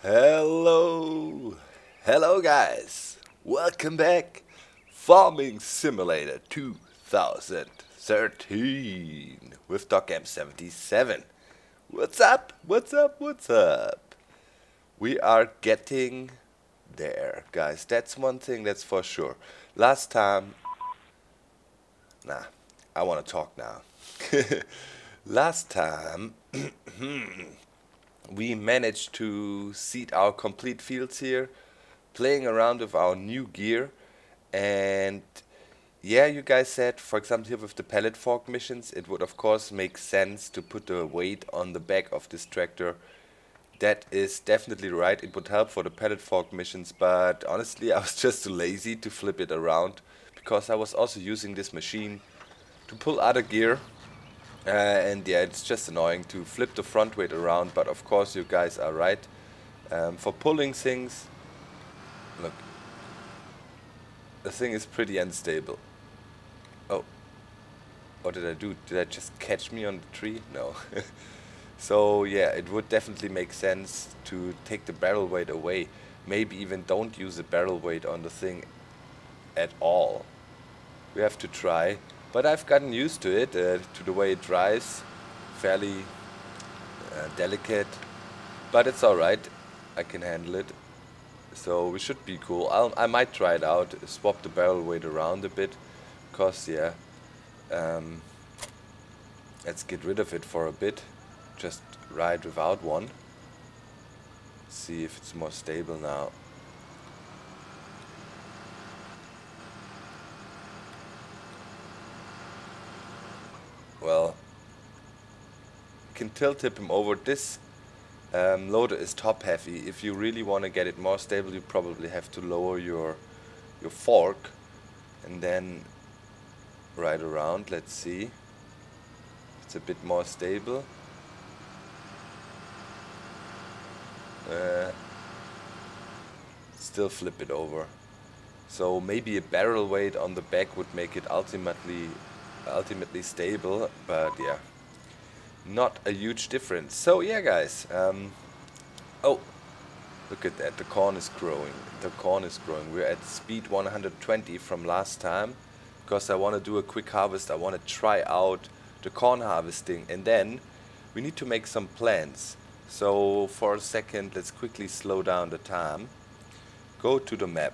Hello, hello guys, welcome back. Farming Simulator 2013 with DocM77. What's up? What's up? What's up? We are getting there, guys. That's one thing that's for sure. Last time, nah, I want to talk now. Last time, we managed to seed our complete fields here, playing around with our new gear, and yeah, you guys said, for example, here with the pallet fork missions, it would of course make sense to put the weight on the back of this tractor. That is definitely right. It would help for the pallet fork missions, but honestly, I was just too lazy to flip it around because I was also using this machine to pull other gear. And yeah, it's just annoying to flip the front weight around, but of course you guys are right. For pulling things, look, the thing is pretty unstable. Oh, what did I do? Did I just catch me on the tree? No. So yeah, it would definitely make sense to take the barrel weight away. Maybe even don't use the barrel weight on the thing at all. We have to try. But I've gotten used to it, to the way it drives. Fairly delicate. But it's alright. I can handle it. So we should be cool. I might try it out. Swap the barrel weight around a bit. Because, yeah. Um, let's get rid of it for a bit. Just ride without one. See if it's more stable now. Well, you can tilt tip him over. This loader is top heavy. If you really want to get it more stable, you probably have to lower your fork and then ride around. Let's see. It's a bit more stable. Still flip it over. So maybe a barrel weight on the back would make it ultimately stable, but yeah, not a huge difference. So yeah, guys. Oh, look at that. The corn is growing. The corn is growing. We're at speed 120 from last time because I want to do a quick harvest. I want to try out the corn harvesting, and then we need to make some plans. So for a second, let's quickly slow down the time. Go to the map.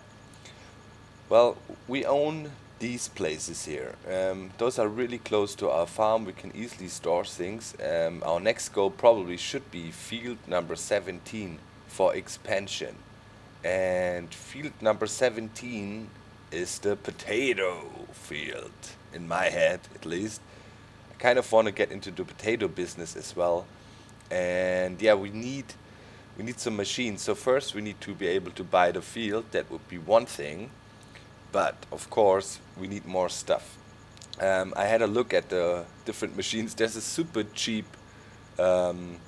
Well, we own these places here. Those are really close to our farm. We can easily store things. Our next goal probably should be field number 17 for expansion. And field number 17 is the potato field, in my head at least. I kind of want to get into the potato business as well. And yeah, we need some machines. So first we need to be able to buy the field. That would be one thing. But of course we need more stuff. I had a look at the different machines. There's a super cheap, um,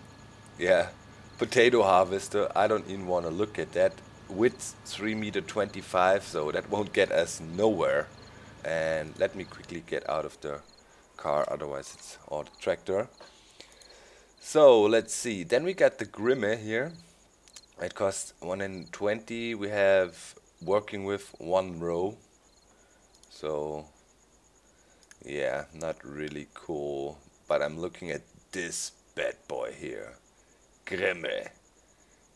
yeah, potato harvester. I don't even want to look at that. Width 3 meter 25, so that won't get us nowhere. And let me quickly get out of the car, otherwise it's or the tractor. So let's see. Then we got the Grimme here. It costs 120. We have working with 1 row. So yeah, not really cool. But I'm looking at this bad boy here. Grimme.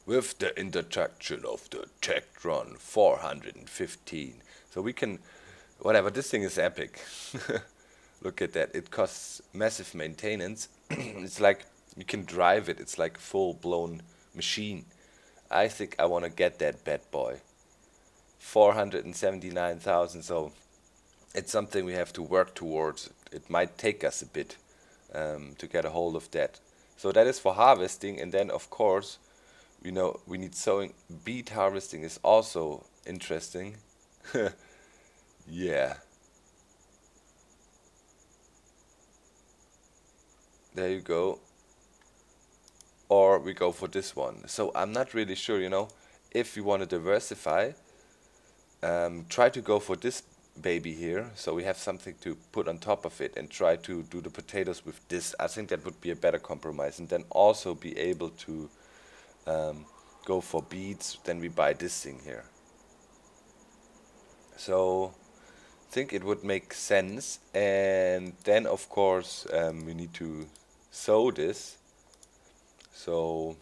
With the introduction of the Tektron 415. So we can, whatever, this thing is epic. Look at that, it costs massive maintenance. It's like, you can drive it, it's like a full-blown machine. I think I want to get that bad boy. 479,000, so it's something we have to work towards. It might take us a bit to get a hold of that. So that is for harvesting, and then of course we know we need sowing. Beet harvesting is also interesting. Yeah, there you go. Or we go for this one. So I'm not really sure, if you want to diversify, try to go for this baby here, so we have something to put on top of it, and try to do the potatoes with this. I think that would be a better compromise, and then also be able to um, go for beads, then we buy this thing here. So I think it would make sense. And then of course we need to sew this. So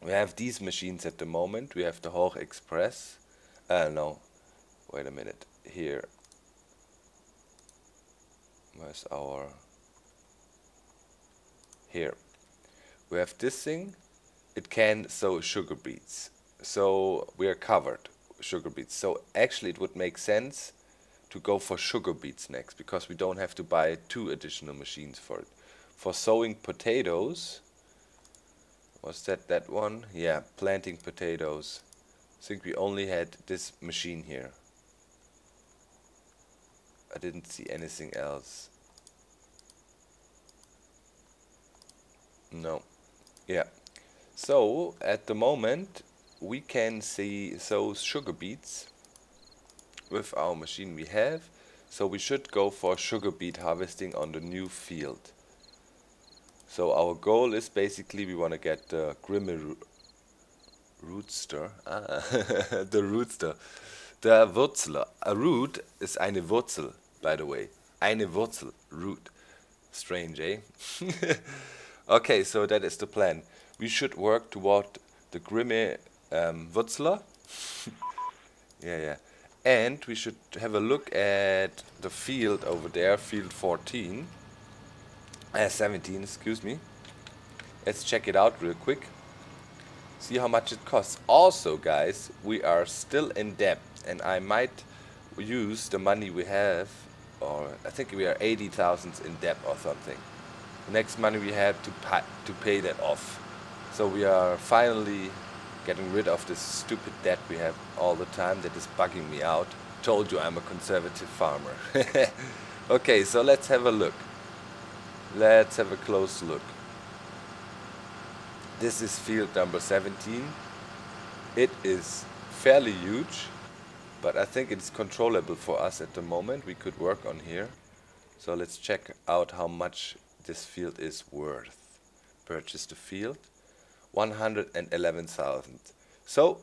we have these machines at the moment. We have the Hoch Express. No, wait a minute. Here, where's our? Here, we have this thing. It can sew sugar beets. So we are covered sugar beets. So actually, it would make sense to go for sugar beets next, because we don't have to buy 2 additional machines for it. For sowing potatoes. Was that one? Yeah, planting potatoes. I think we only had this machine here. I didn't see anything else. No. Yeah. So at the moment we can see those sugar beets with our machine we have. So we should go for sugar beet harvesting on the new field. So our goal is basically we want to get the Grimme Rootster. The Rootster. Der Wurzler. A root is eine Wurzel, by the way. Eine Wurzel. Root. Strange, eh? Okay, so that is the plan. We should work toward the Grimme Wurzler. Yeah. And we should have a look at the field over there, field 14. 17, excuse me. Let's check it out real quick. See how much it costs. Also, guys, we are still in debt, and I might use the money we have, or I think we are 80,000 in debt or something. The next money we have to pay that off. So we are finally getting rid of this stupid debt we have all the time that is bugging me out. Told you I'm a conservative farmer. Okay, so let's have a look. Let's have a close look. This is field number 17. It is fairly huge, but I think it's controllable for us at the moment. We could work on here. So let's check out how much this field is worth. Purchase the field. 111,000. So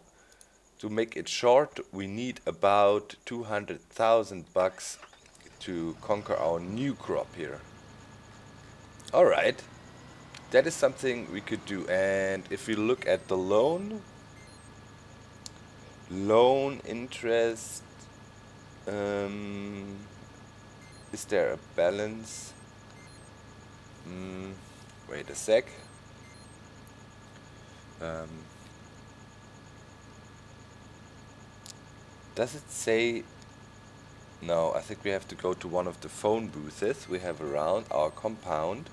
to make it short, we need about 200,000 bucks to conquer our new crop here. Alright, that is something we could do. And if we look at the loan interest, is there a balance? Wait a sec. Does it say? No, I think we have to go to one of the phone booths we have around our compound.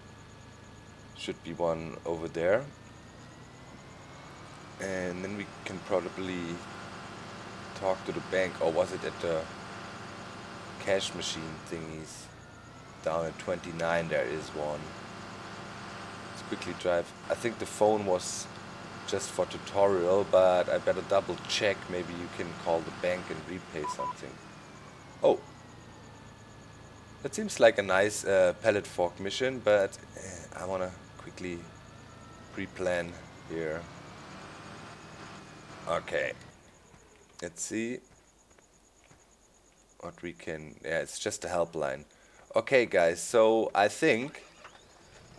Should be one over there. And then we can probably talk to the bank. Or was it at the cash machine thingies? Down at 29 there is one. Let's quickly drive. I think the phone was just for tutorial, but I better double check. Maybe you can call the bank and repay something. Oh, that seems like a nice pallet fork mission, but I wanna quickly pre-plan here. Okay, let's see what we can. Yeah, it's just a helpline. Okay, guys, so I think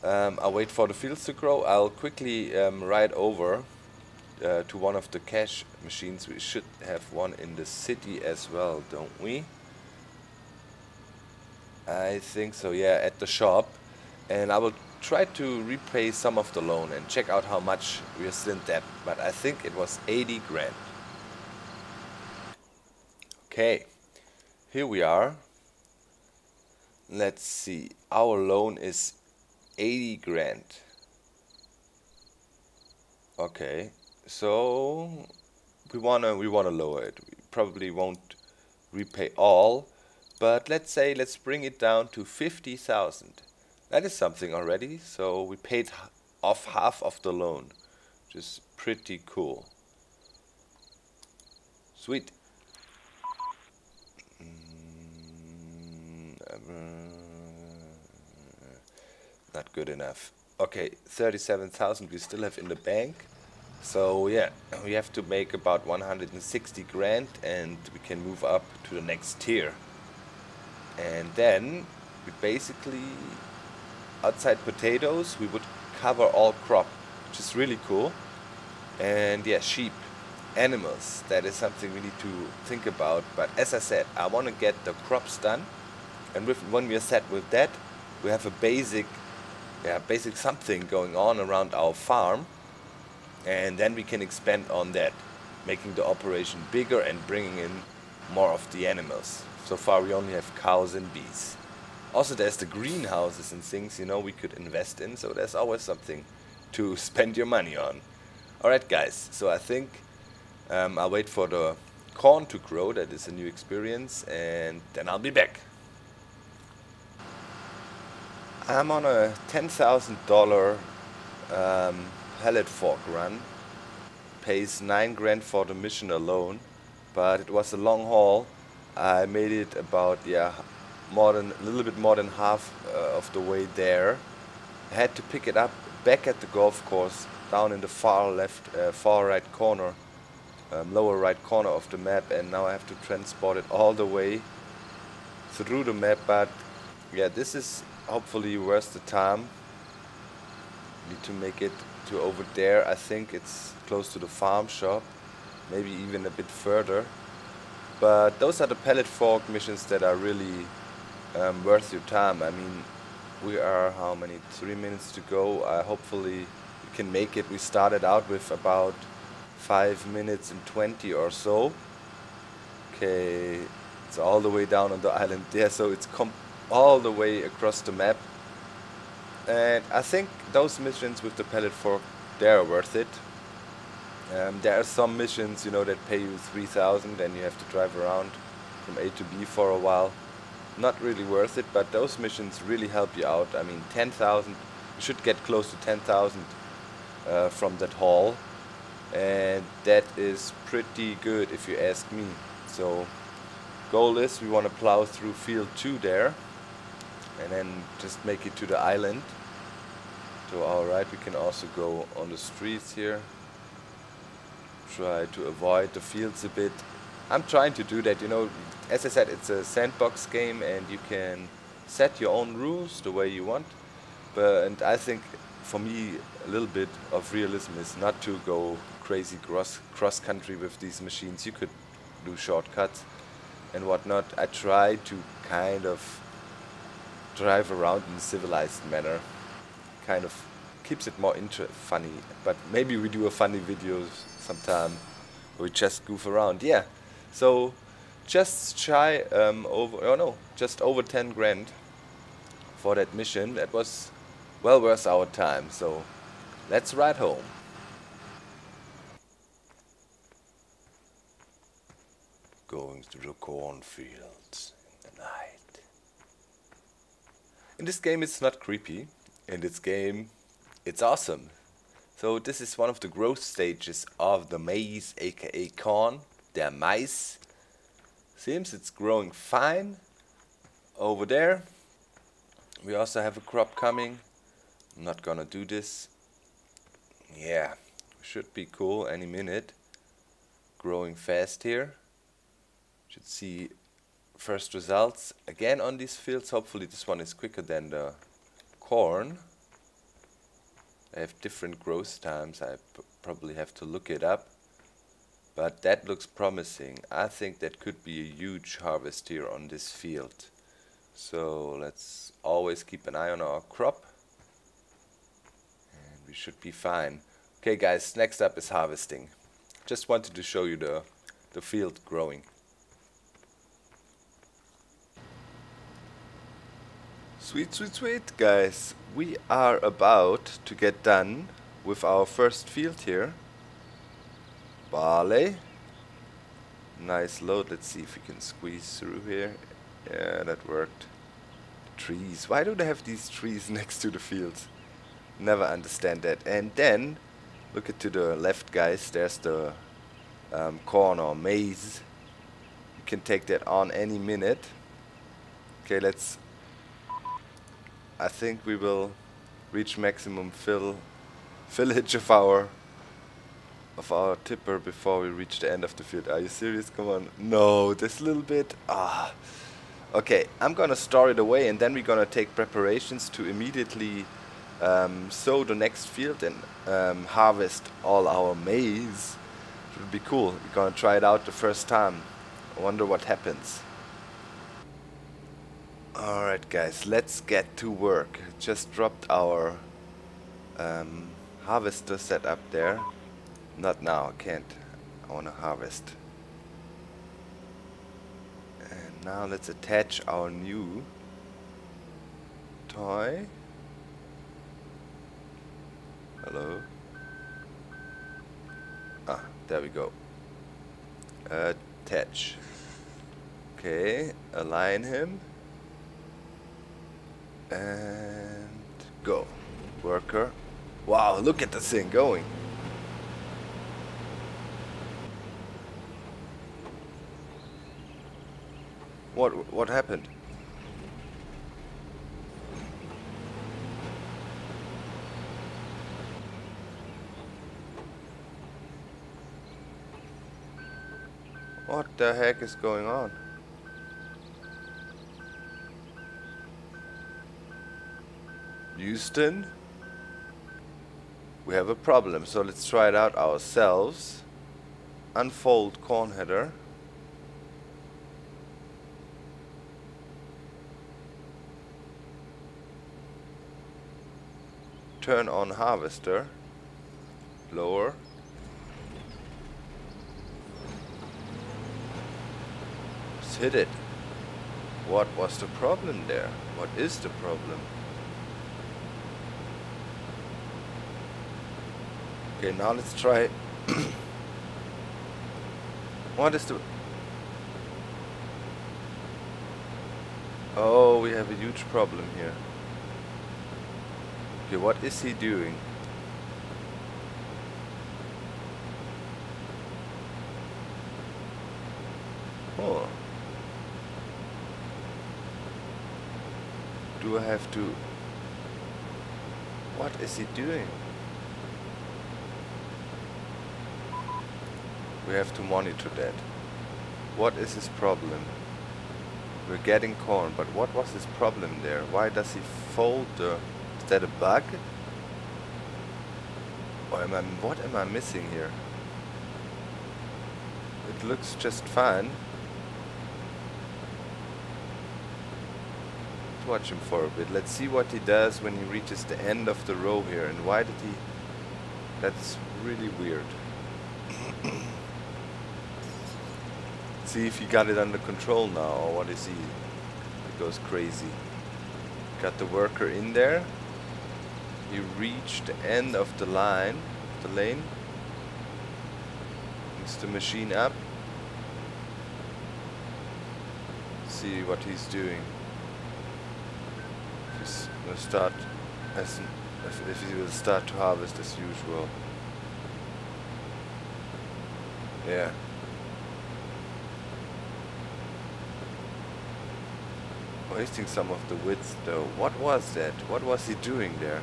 I'll wait for the fields to grow. I'll quickly ride over to one of the cash machines. We should have one in the city as well, don't we? I think so, yeah, at the shop. And I will try to repay some of the loan and check out how much we are still in debt. But I think it was 80 grand. Okay, here we are. Let's see, our loan is 80 grand. Okay, so we wanna lower it. We probably won't repay all, but let's bring it down to 50,000. That is something already. So we paid off half of the loan, which is pretty cool. Sweet. Not good enough. Okay, 37,000 we still have in the bank. So yeah, we have to make about 160 grand and we can move up to the next tier. And then we basically, outside potatoes, we would cover all crop, which is really cool. And yeah, sheep, animals, that is something we need to think about. But as I said, I want to get the crops done. And when we are set with that, we have a basic something going on around our farm. And then we can expand on that, making the operation bigger and bringing in more of the animals. So far we only have cows and bees. Also there's the greenhouses and things, you know, we could invest in, so there's always something to spend your money on. Alright guys, so I think I'll wait for the corn to grow, that is a new experience, and then I'll be back. I'm on a $10,000 pellet fork run. Pays 9 grand for the mission alone, but it was a long haul. I made it about a little bit more than half of the way there. I had to pick it up back at the golf course, down in the far right corner, lower right corner of the map, and now I have to transport it all the way through the map. But yeah, this is hopefully worth the time. Need to make it to over there. I think it's close to the farm shop, maybe even a bit further. But those are the pellet fork missions that are really worth your time. I mean, we are how many? 3 minutes to go. Hopefully we can make it. We started out with about 5 minutes and 20 or so. Okay, it's all the way down on the island there, so it's all the way across the map. And I think those missions with the pellet fork, they're worth it. There are some missions, you know, that pay you 3,000 and you have to drive around from A to B for a while. Not really worth it, but those missions really help you out. I mean, 10,000, you should get close to 10,000 from that haul. And that is pretty good if you ask me. So, goal is we want to plow through field 2 there. And then just make it to the island. To our right we can also go on the streets here. Try to avoid the fields a bit. I'm trying to do that, you know, as I said, it's a sandbox game and you can set your own rules the way you want. And I think for me a little bit of realism is not to go crazy cross country with these machines. You could do shortcuts and whatnot. I try to kind of drive around in a civilized manner. Kind of keeps it more funny. But maybe we do a funny video sometime where we just goof around. Yeah. So just just over 10 grand for that mission. That was well worth our time. So let's ride home. Going through the cornfields in the night. In this game it's not creepy. In this game it's awesome. So this is one of the growth stages of the maize, aka corn, der Mais. Seems it's growing fine. Over there we also have a crop coming. I'm not gonna do this. Yeah, should be cool any minute. Growing fast here. Should see first results again on these fields. Hopefully this one is quicker than the corn. They have different growth times. I probably have to look it up. But that looks promising. I think that could be a huge harvest here on this field. So let's always keep an eye on our crop. And we should be fine. Okay guys, next up is harvesting. Just wanted to show you the field growing. Sweet, sweet, sweet, guys. We are about to get done with our first field here. Barley. Nice load. Let's see if we can squeeze through here. Yeah, that worked. Trees. Why do they have these trees next to the fields? Never understand that. And then, look at to the left, guys. There's the corn or maize. You can take that on any minute. Okay, let's... I think we will reach maximum fillage of our of our tipper before we reach the end of the field. Are you serious? Come on. No, this little bit. Ah. Okay, I'm gonna store it away and then we're gonna take preparations to immediately sow the next field and harvest all our maize. It would be cool. We're gonna try it out the first time. I wonder what happens. Alright guys, let's get to work. Just dropped our harvester set up there. Not now, I can't. I wanna harvest. And now let's attach our new toy. Hello. Ah, there we go. Attach. Okay, align him. And go. Worker. Wow, look at this thing going. What happened? What the heck is going on? Houston? We have a problem, so let's try it out ourselves. Unfold corn header. Turn on harvester. Lower. Just hit it. What was the problem there? What is the problem? Okay, now let's try. What is the... Oh, we have a huge problem here. Okay, what is he doing? Oh. Do I have to... What is he doing? We have to monitor that. What is his problem? We're getting corn, but what was his problem there? Why does he fold the... Is that a bug? Or what am I missing here? It looks just fine. Let's watch him for a bit. Let's see what he does when he reaches the end of the row here. And why did he... That's really weird. See if he got it under control now, or what is he? He goes crazy. Got the worker in there. He reached the end of the line, the lane. Brings the machine up. See what he's doing. He's gonna start as if he will start to harvest as usual. Yeah. Wasting some of the width though. What was that? What was he doing there?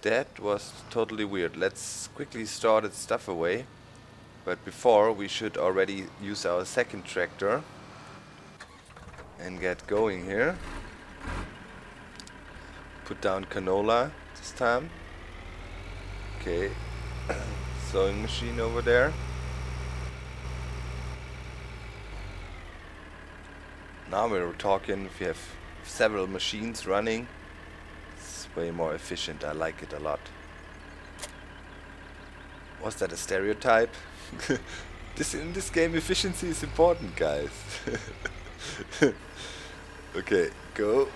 That was totally weird. Let's quickly store that stuff away. But before, we should already use our second tractor and get going here. Put down canola this time. Okay. Sewing machine over there. Now we're talking. If you have several machines running, it's way more efficient. I like it a lot. Was that a stereotype? In this game, efficiency is important, guys. Okay, go.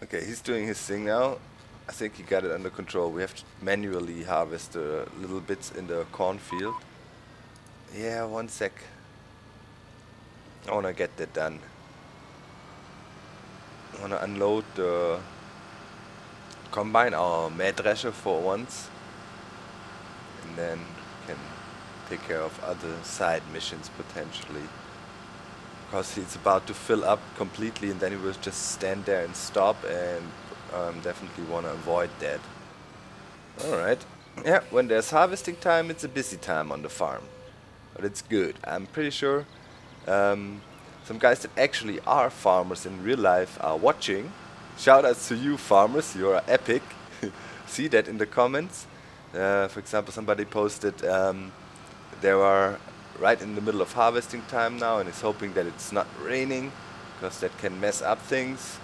Okay, he's doing his thing now. I think he got it under control. We have to manually harvest the little bits in the cornfield. Yeah, 1 sec. I wanna get that done. I wanna unload the combine, our Mähdrescher for once, and then can take care of other side missions potentially. Because he's about to fill up completely, and then he will just stand there and stop, and definitely wanna avoid that. Alright, Yeah, when there's harvesting time, it's a busy time on the farm. But it's good. I'm pretty sure some guys that actually are farmers in real life are watching. Shout outs to you farmers, you are epic. See that in the comments. For example, somebody posted they are right in the middle of harvesting time now and is hoping that it's not raining because that can mess up things.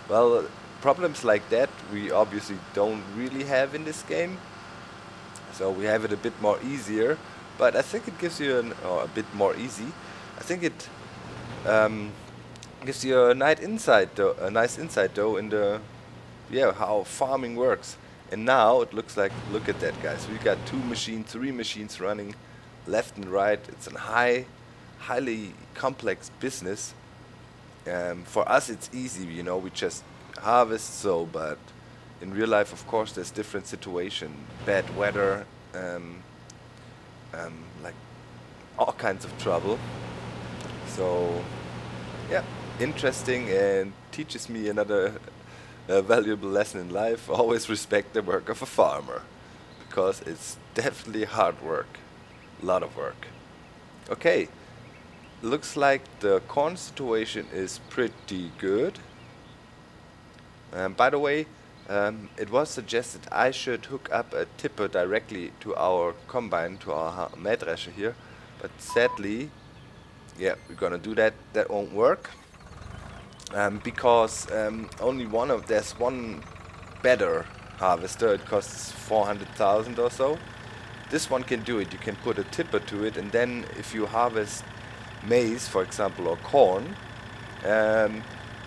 Well, problems like that we obviously don't really have in this game. So we have it a bit more easier, but I think it gives you or a bit more easy. I think it gives you a nice insight though in the how farming works. And now it looks like, look at that guys, we got 3 machines running left and right. It's a highly complex business. For us it's easy, you know, we just harvest, but in real life of course there's different situation, bad weather, like all kinds of trouble. So yeah, interesting, and teaches me another valuable lesson in life. Always respect the work of a farmer, because it's definitely hard work, a lot of work. Okay, looks like the corn situation is pretty good. By the way, it was suggested I should hook up a tipper directly to our combine, to our Mähdrescher here, but sadly, yeah, we're gonna do that. That won't work because there's one better harvester. It costs 400,000 or so. This one can do it. You can put a tipper to it, and then if you harvest maize, for example, or corn,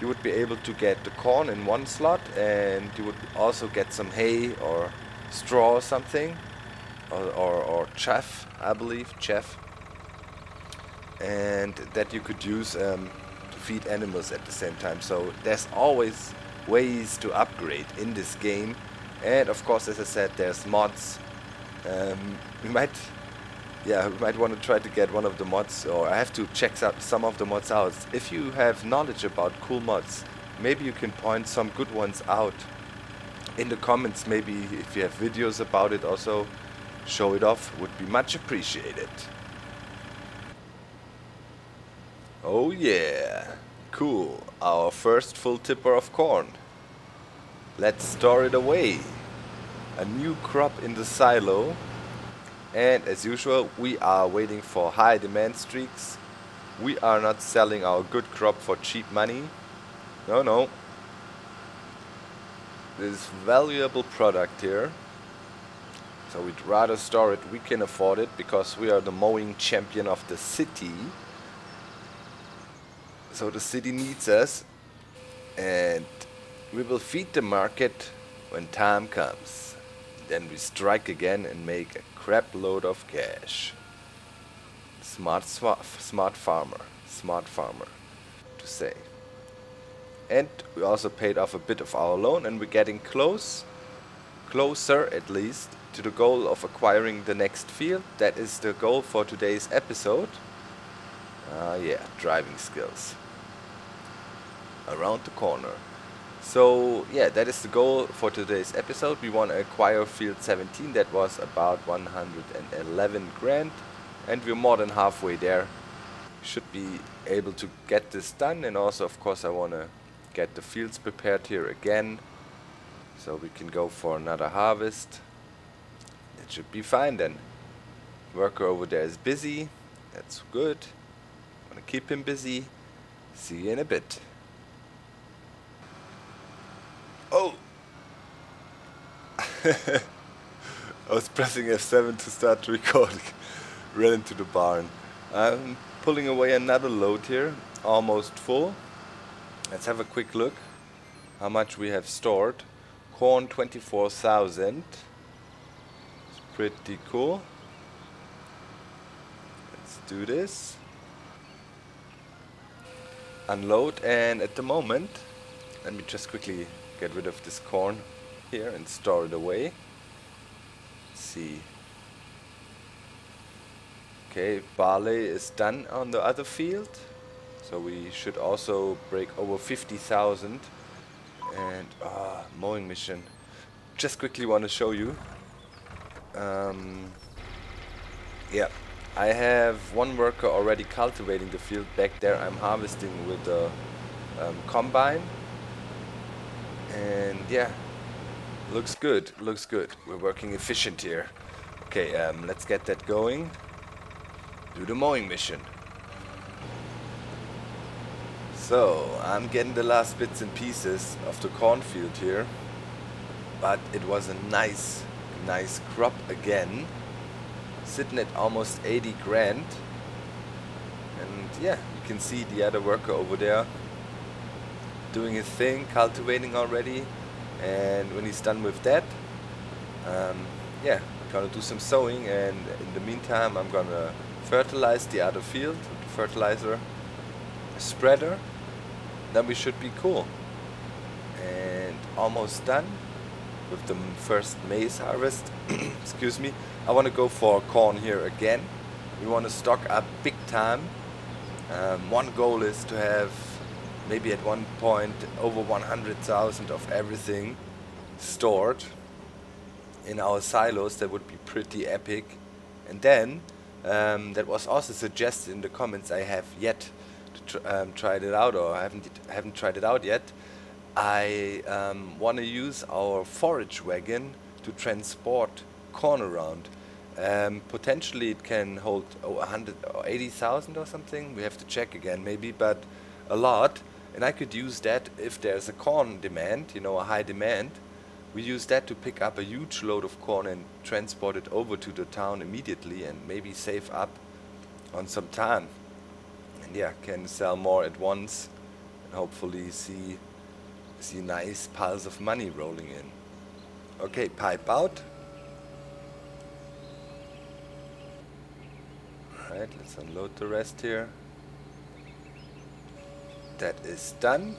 you would be able to get the corn in one slot, and you would also get some hay or straw or something, or chaff, I believe, chaff, and that you could use to feed animals at the same time. So there's always ways to upgrade in this game, and of course, as I said, there's mods. We might want to try to get one of the mods, or I have to check out some of the mods out. If you have knowledge about cool mods, maybe you can point some good ones out in the comments. Maybe if you have videos about it also, show it off, would be much appreciated. Oh yeah, cool, our first full tipper of corn. Let's store it away. A new crop in the silo. And as usual, we are waiting for high demand streaks. We are not selling our good crop for cheap money. No. This valuable product here. So we'd rather store it. We can afford it because we are the mowing champion of the city. So the city needs us. And we will feed the market when time comes. Then we strike again and make a crap load of cash. Smart farmer to say. And we also paid off a bit of our loan, and we're getting closer at least, to the goal of acquiring the next field. That is the goal for today's episode. Yeah, driving skills. Around the corner. So yeah, that is the goal for today's episode. We want to acquire field 17. That was about 111 grand, and we're more than halfway there. Should be able to get this done, and also of course I want to get the fields prepared here again, so we can go for another harvest. That should be fine then. Worker over there is busy. That's good. Want to keep him busy. See you in a bit. Oh! I was pressing F7 to start recording. Ran into the barn. I'm pulling away another load here, almost full. Let's have a quick look how much we have stored. Corn 24,000. It's pretty cool. Let's do this. Unload, and at the moment, let me just quickly get rid of this corn here and store it away. Let's see. Okay, barley is done on the other field, so we should also break over 50,000. And mowing mission. Just quickly want to show you. Yeah, I have one worker already cultivating the field back there. I'm harvesting with the combine, and yeah, looks good, looks good. We're working efficient here. Okay, let's get that going. Do the mowing mission. So, I'm getting the last bits and pieces of the cornfield here, but it was a nice crop again, sitting at almost 80 grand. And yeah, you can see the other worker over there doing his thing, cultivating already. And when he's done with that, yeah, gonna do some sowing, and in the meantime I'm gonna fertilize the other field with the fertilizer spreader. Then we should be cool. And almost done with the first maize harvest. Excuse me. I want to go for corn here again. We want to stock up big time. One goal is to have maybe at one point over 100,000 of everything stored in our silos. That would be pretty epic. And then that was also suggested in the comments. I have yet to tried it out, or I haven't tried it out yet. I want to use our forage wagon to transport corn around. Potentially it can hold 100 or 80,000 or something. We have to check again maybe, but a lot. And I could use that if there's a corn demand, you know, a high demand. We use that to pick up a huge load of corn and transport it over to the town immediately, and maybe save up on some time. And yeah, can sell more at once and hopefully see nice piles of money rolling in. Okay, pipe out. Alright, let's unload the rest here. That is done.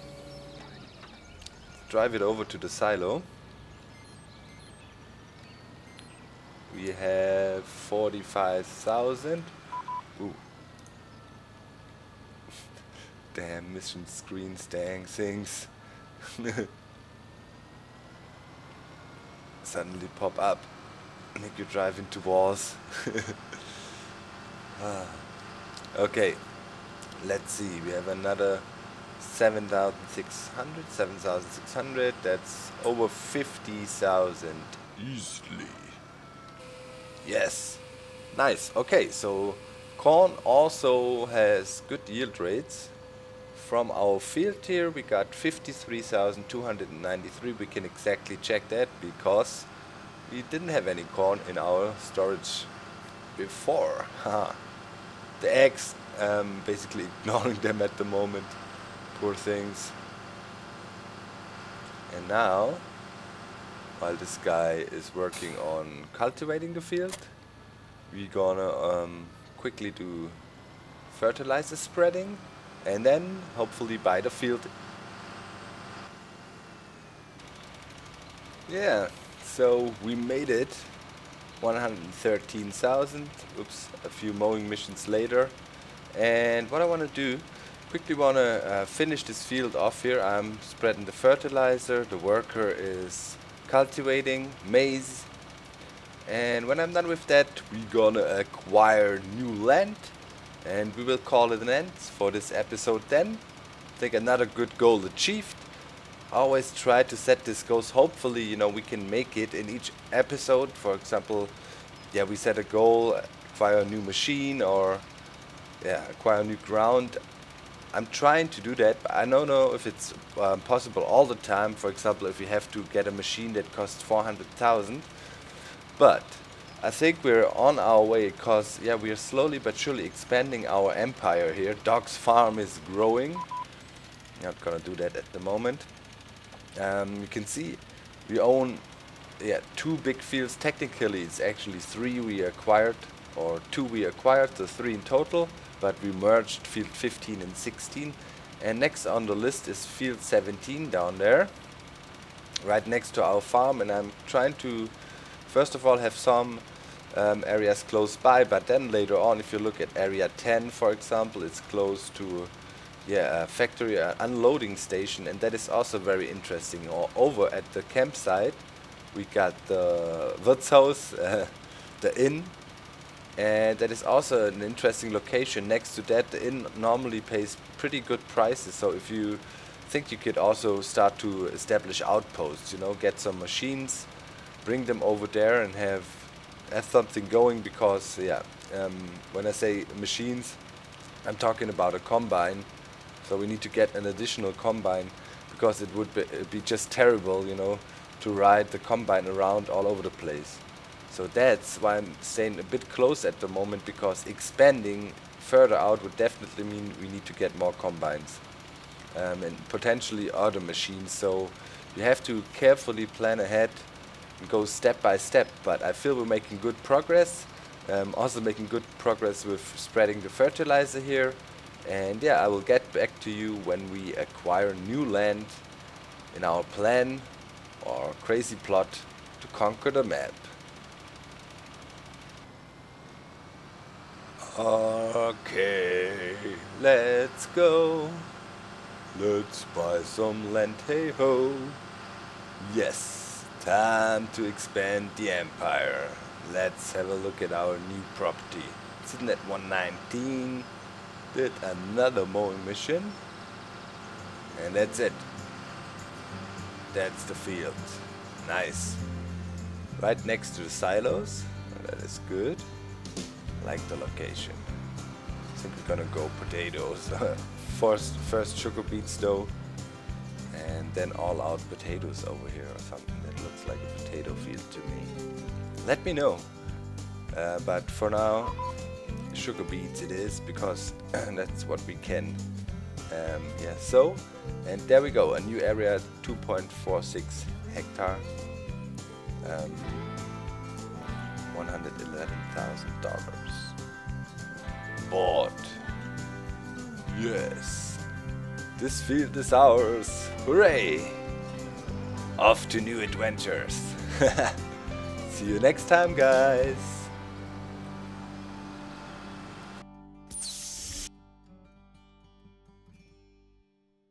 Drive it over to the silo. We have 45,000. Ooh. Damn mission screens, dang things. Suddenly pop up, make you drive into walls. Okay, let's see, we have another 7,600, that's over 50,000 easily. Yes, nice. Okay, so corn also has good yield rates. From our field here we got 53,293. We can exactly check that because we didn't have any corn in our storage before. The eggs, basically ignoring them at the moment. Poor things. And now, while this guy is working on cultivating the field, we're gonna quickly do fertilizer spreading, and then hopefully buy the field. Yeah, so we made it. 113,000. Oops, a few mowing missions later. And what I want to do, quickly want to finish this field off here. I'm spreading the fertilizer, the worker is cultivating maize. And when I'm done with that, we're gonna acquire new land. And we will call it an end for this episode then. I think another good goal achieved. I always try to set these goals. Hopefully, you know, we can make it in each episode. For example, yeah, we set a goal, acquire a new machine, or yeah, acquire new ground. I'm trying to do that, but I don't know if it's possible all the time. For example, if we have to get a machine that costs 400,000. But I think we're on our way, because yeah, we are slowly but surely expanding our empire here. Dog's farm is growing. Not gonna do that at the moment. You can see we own 2 big fields. Technically it's actually 3 we acquired, or 2 we acquired, so 3 in total, but we merged field 15 and 16. And next on the list is field 17 down there, right next to our farm. And I'm trying to first of all have some areas close by, but then later on, if you look at area 10 for example, it's close to a factory, unloading station, and that is also very interesting. Or over at the campsite we got the Wirtshaus, the inn, and that is also an interesting location. Next to that, the inn normally pays pretty good prices, so if you think you could also start to establish outposts, you know, get some machines, bring them over there and have something going, because yeah, when I say machines, I'm talking about a combine, so we need to get an additional combine, because it would be just terrible, you know, to ride the combine around all over the place. So that's why I'm staying a bit close at the moment, because expanding further out would definitely mean we need to get more combines and potentially other machines. So you have to carefully plan ahead and go step by step, but I feel we're making good progress. Also making good progress with spreading the fertilizer here, and yeah, I will get back to you when we acquire new land in our plan or crazy plot to conquer the map. Okay, let's go. Let's buy some land, hey ho. Yes, time to expand the empire. Let's have a look at our new property. Sitting at 119. Did another mowing mission. And that's it. That's the field. Nice. Right next to the silos. That is good. Like the location. I think we're gonna go potatoes. First sugar beets though, and then all out potatoes over here or something that looks like a potato field to me. Let me know. But for now, sugar beets it is, because that's what we can. Yeah, so, and there we go, a new area, 2.46 hectare. $111,000. Bought. Yes. This field is ours. Hooray! Off to new adventures. See you next time, guys.